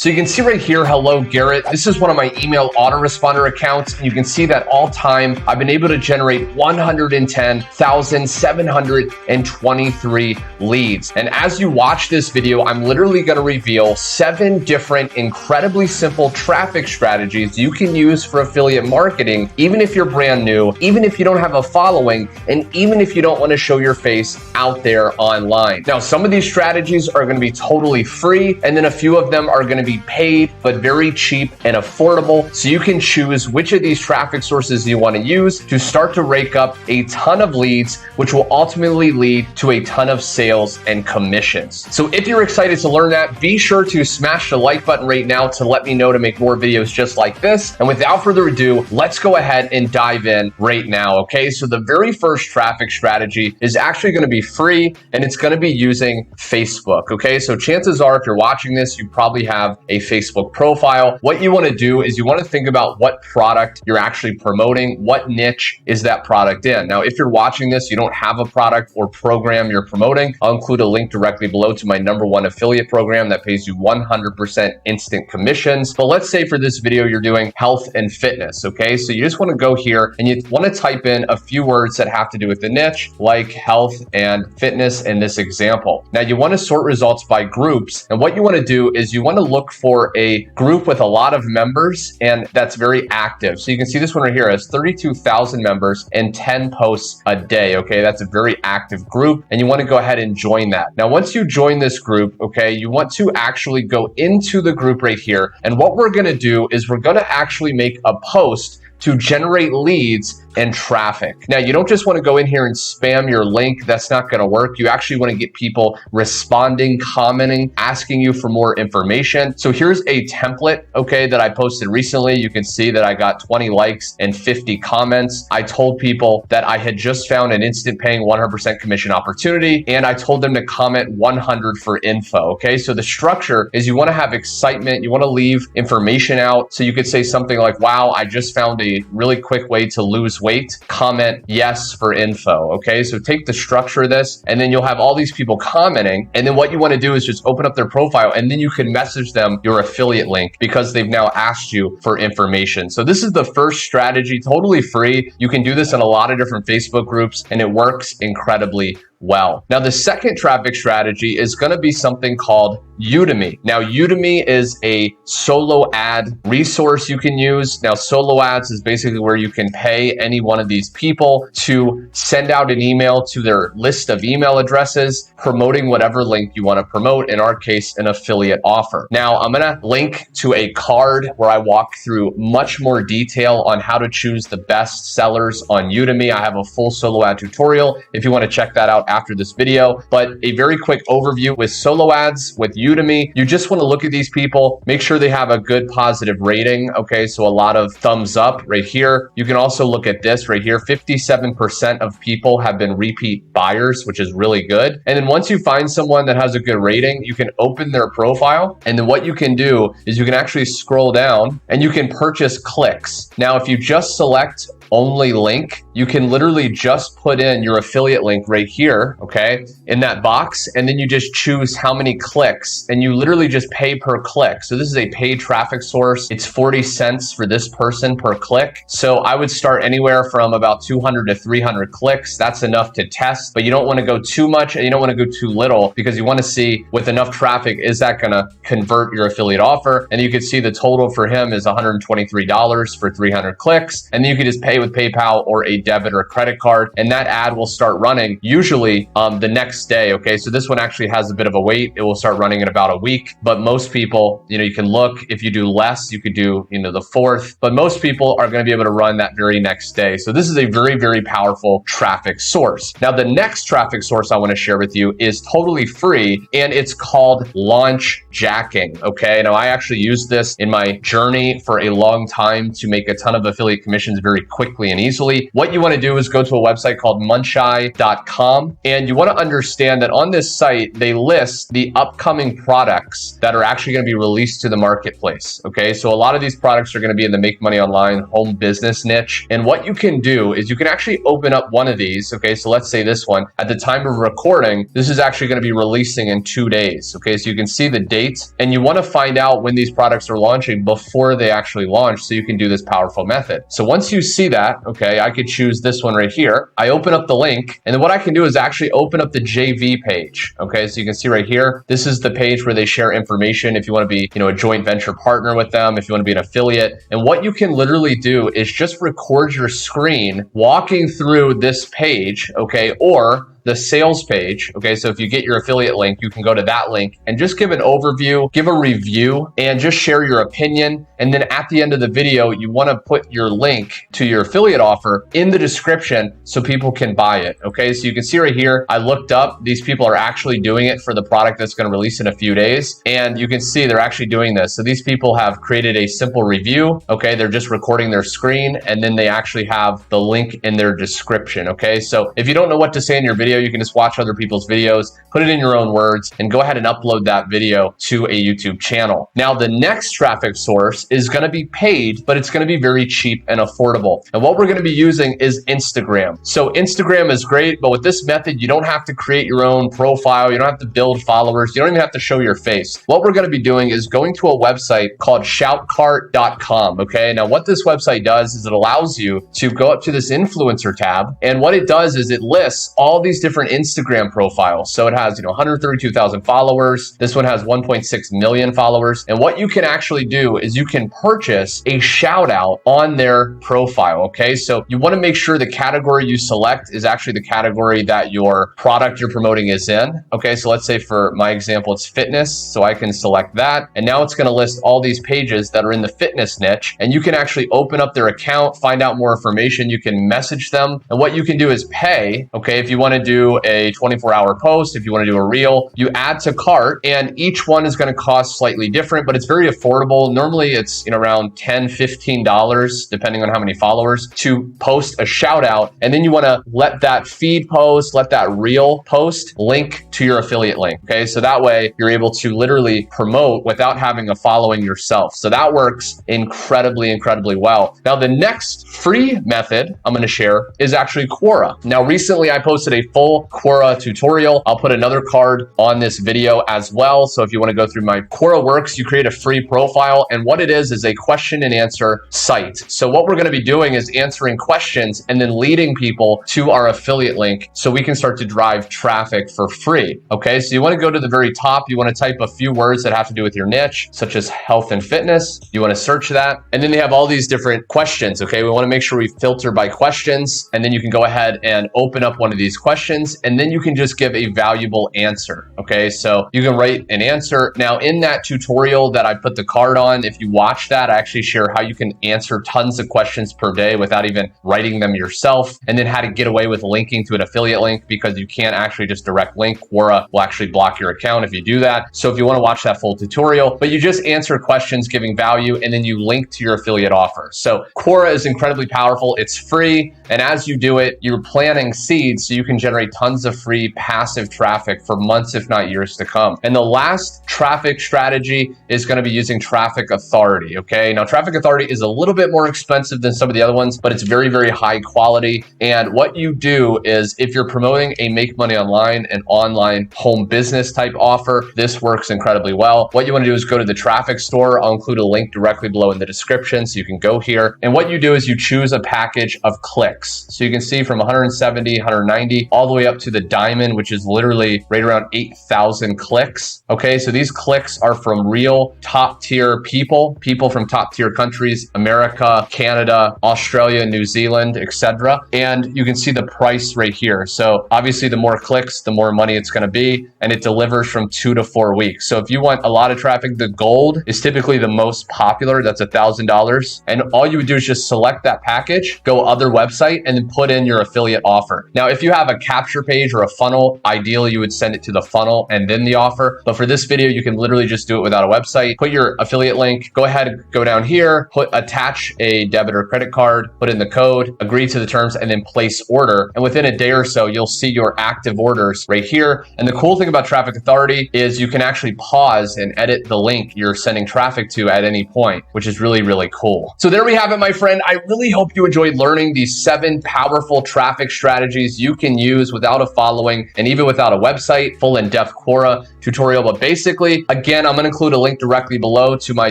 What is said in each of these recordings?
So you can see right here, hello, Garrett. This is one of my email autoresponder accounts. And you can see that all time, I've been able to generate 110,723 leads. And as you watch this video, I'm literally going to reveal 7 different incredibly simple traffic strategies you can use for affiliate marketing, even if you're brand new, even if you don't have a following, and even if you don't want to show your face out there online. Now, some of these strategies are going to be totally free, and then a few of them are going to be paid, but very cheap and affordable. So you can choose which of these traffic sources you want to use to start to rake up a ton of leads, which will ultimately lead to a ton of sales and commissions. So if you're excited to learn that, be sure to smash the like button right now to let me know to make more videos just like this. And without further ado, let's go ahead and dive in right now. Okay, so the very first traffic strategy is actually going to be free, and it's going to be using Facebook. Okay, so chances are if you're watching this, you probably have a Facebook profile. What you want to do is you want to think about what product you're actually promoting. What niche is that product in? Now, if you're watching this, you don't have a product or program you're promoting, I'll include a link directly below to my #1 affiliate program that pays you 100% instant commissions. But let's say for this video, you're doing health and fitness. Okay, so you just want to go here and you want to type in a few words that have to do with the niche, like health and fitness in this example. Now, you want to sort results by groups. And what you want to do is you want to look for a group with a lot of members and that's very active. So you can see this one right here has 32,000 members and 10 posts a day. Okay, that's a very active group, and you want to go ahead and join that. Now, once you join this group, okay, you want to actually go into the group right here. And what we're going to do is we're going to actually make a post to generate leads and traffic. Now, you don't just want to go in here and spam your link. That's not going to work. You actually want to get people responding, commenting, asking you for more information. So here's a template, okay, that I posted recently. You can see that I got 20 likes and 50 comments. I told people that I had just found an instant paying 100% commission opportunity, and I told them to comment 100 for info, okay? So the structure is you want to have excitement. You want to leave information out. So you could say something like, wow, I just found a really quick way to lose weight. Comment yes for info. Okay, so take the structure of this, and then you'll have all these people commenting. And then what you want to do is just open up their profile, and then you can message them your affiliate link because they've now asked you for information. So this is the first strategy, totally free. You can do this in a lot of different Facebook groups, and it works incredibly well. Now, the second traffic strategy is going to be something called Udemy. Now, Udemy is a solo ad resource you can use. Now, solo ads is basically where you can pay any one of these people to send out an email to their list of email addresses, promoting whatever link you want to promote, in our case, an affiliate offer. Now, I'm going to link to a card where I walk through much more detail on how to choose the best sellers on Udemy. I have a full solo ad tutorial if you want to check that out after this video. But a very quick overview with solo ads with Udemy, you just want to look at these people, make sure they have a good positive rating. Okay, so a lot of thumbs up right here. You can also look at this right here. 57% of people have been repeat buyers, which is really good. And then once you find someone that has a good rating, you can open their profile. And then what you can do is you can actually scroll down and you can purchase clicks. Now, if you just select only link, you can literally just put in your affiliate link right here, okay, in that box, and then you just choose how many clicks, and you literally just pay per click. So this is a paid traffic source. It's 40 cents for this person per click. So I would start anywhere from about 200 to 300 clicks. That's enough to test, but you don't want to go too much and you don't want to go too little, because you want to see with enough traffic, is that going to convert your affiliate offer? And you can see the total for him is $123 for 300 clicks. And then you can just pay with PayPal or a debit or credit card, and that ad will start running usually the next day. Okay, so this one actually has a bit of a wait. It will start running in about a week, but most people, you can look, if you do less, you could do, the 4th, but most people are going to be able to run that very next day. So this is a very, very powerful traffic source. Now, the next traffic source I want to share with you is totally free, and it's called Launchjacking. Okay, now I actually used this in my journey for a long time to make a ton of affiliate commissions very quickly. quickly and easily. What you want to do is go to a website called Launchjacking, and you want to understand that on this site, they list the upcoming products that are actually going to be released to the marketplace. Okay, so a lot of these products are going to be in the make money online home business niche. And what you can do is you can actually open up one of these. Okay, so let's say this one at the time of recording, this is actually going to be releasing in 2 days. Okay, so you can see the dates, and you want to find out when these products are launching before they actually launch, so you can do this powerful method. So once you see that, okay, I could choose this one right here. I open up the link, and then what I can do is actually open up the JV page. Okay, so you can see right here, this is the page where they share information if you want to be, a joint venture partner with them, if you want to be an affiliate. And what you can literally do is just record your screen walking through this page, okay, or the sales page. Okay, so if you get your affiliate link, you can go to that link and just give an overview, give a review, and just share your opinion. And then at the end of the video, you want to put your link to your affiliate offer in the description so people can buy it. Okay, so you can see right here, I looked up, these people are actually doing it for the product that's going to release in a few days. And you can see they're actually doing this. So these people have created a simple review. Okay, they're just recording their screen, and then they actually have the link in their description. Okay, so if you don't know what to say in your video, you can just watch other people's videos, put it in your own words, and go ahead and upload that video to a YouTube channel. Now, the next traffic source is going to be paid, but it's going to be very cheap and affordable. And what we're going to be using is Instagram. So Instagram is great, but with this method, you don't have to create your own profile. You don't have to build followers. You don't even have to show your face. What we're going to be doing is going to a website called shoutcart.com. Okay, now what this website does is it allows you to go up to this influencer tab, and what it does is it lists all these different Instagram profiles. So it has, 132,000 followers. This one has 1.6 million followers. And what you can actually do is you can purchase a shout out on their profile. Okay, so you want to make sure the category you select is actually the category that your product you're promoting is in. Okay, so let's say for my example, it's fitness. So I can select that. And now it's going to list all these pages that are in the fitness niche. And you can actually open up their account, find out more information. You can message them. And what you can do is pay. Okay, if you want to do a 24-hour post, if you want to do a reel, you add to cart, and each one is going to cost slightly different, but it's very affordable. Normally it's around $10, $15, depending on how many followers, to post a shout out. And then you want to let that feed post, let that reel post link to your affiliate link. Okay, so that way you're able to literally promote without having a following yourself. So that works incredibly, incredibly well. Now, the next free method I'm going to share is actually Quora. Now, recently I posted a full Quora tutorial. I'll put another card on this video as well. So if you want to go through my Quora works, you create a free profile, and what it is a question and answer site. So what we're going to be doing is answering questions and then leading people to our affiliate link so we can start to drive traffic for free. Okay, so you want to go to the very top. You want to type a few words that have to do with your niche, such as health and fitness. You want to search that, and then they have all these different questions. Okay, we want to make sure we filter by questions, and then you can go ahead and open up one of these questions, and then you can just give a valuable answer. Okay, so you can write an answer. Now, in that tutorial that I put the card on, if you watch that, I actually share how you can answer tons of questions per day without even writing them yourself, and then how to get away with linking to an affiliate link, because you can't actually just direct link. Quora will actually block your account if you do that. So if you want to watch that full tutorial, but you just answer questions giving value, and then you link to your affiliate offer. So Quora is incredibly powerful. It's free, and as you do it, you're planting seeds so you can generate tons of free passive traffic for months, if not years to come. And the last traffic strategy is going to be using traffic authority. Okay, now traffic authority is a little bit more expensive than some of the other ones, but it's very, very high quality. And what you do is if you're promoting a make money online and online home business type offer, this works incredibly well. What you want to do is go to the traffic store. I'll include a link directly below in the description so you can go here. And what you do is you choose a package of clicks. So you can see from 170, 190, all the way up to the diamond, which is literally right around 8,000 clicks. Okay, so these clicks are from real top tier people from top tier countries, America, Canada, Australia, New Zealand, etc. And you can see the price right here. So obviously the more clicks, the more money it's going to be, and it delivers from 2 to 4 weeks. So if you want a lot of traffic, the gold is typically the most popular. That's $1,000. And all you would do is just select that package, go other website, and then put in your affiliate offer. Now, if you have a capture page or a funnel, ideally you would send it to the funnel and then the offer. But for this video, you can literally just do it without a website. Put your affiliate link, go ahead and go down here, attach a debit or credit card, put in the code, agree to the terms, and then place order. And within a day or so, you'll see your active orders right here. And the cool thing about Traffic Authority is you can actually pause and edit the link you're sending traffic to at any point, which is really, really cool. So there we have it, my friend. I really hope you enjoyed learning these 7 powerful traffic strategies you can use without a following and even without a website, full in-depth Quora tutorial. But basically, again, I'm going to include a link directly below to my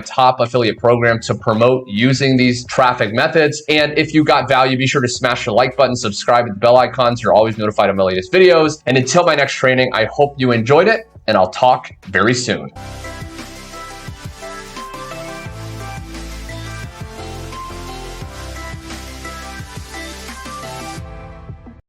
top affiliate program to promote using these traffic methods. And if you got value, be sure to smash the like button, subscribe with the bell icons. You're always notified of my latest videos. And until my next training, I hope you enjoyed it, and I'll talk very soon.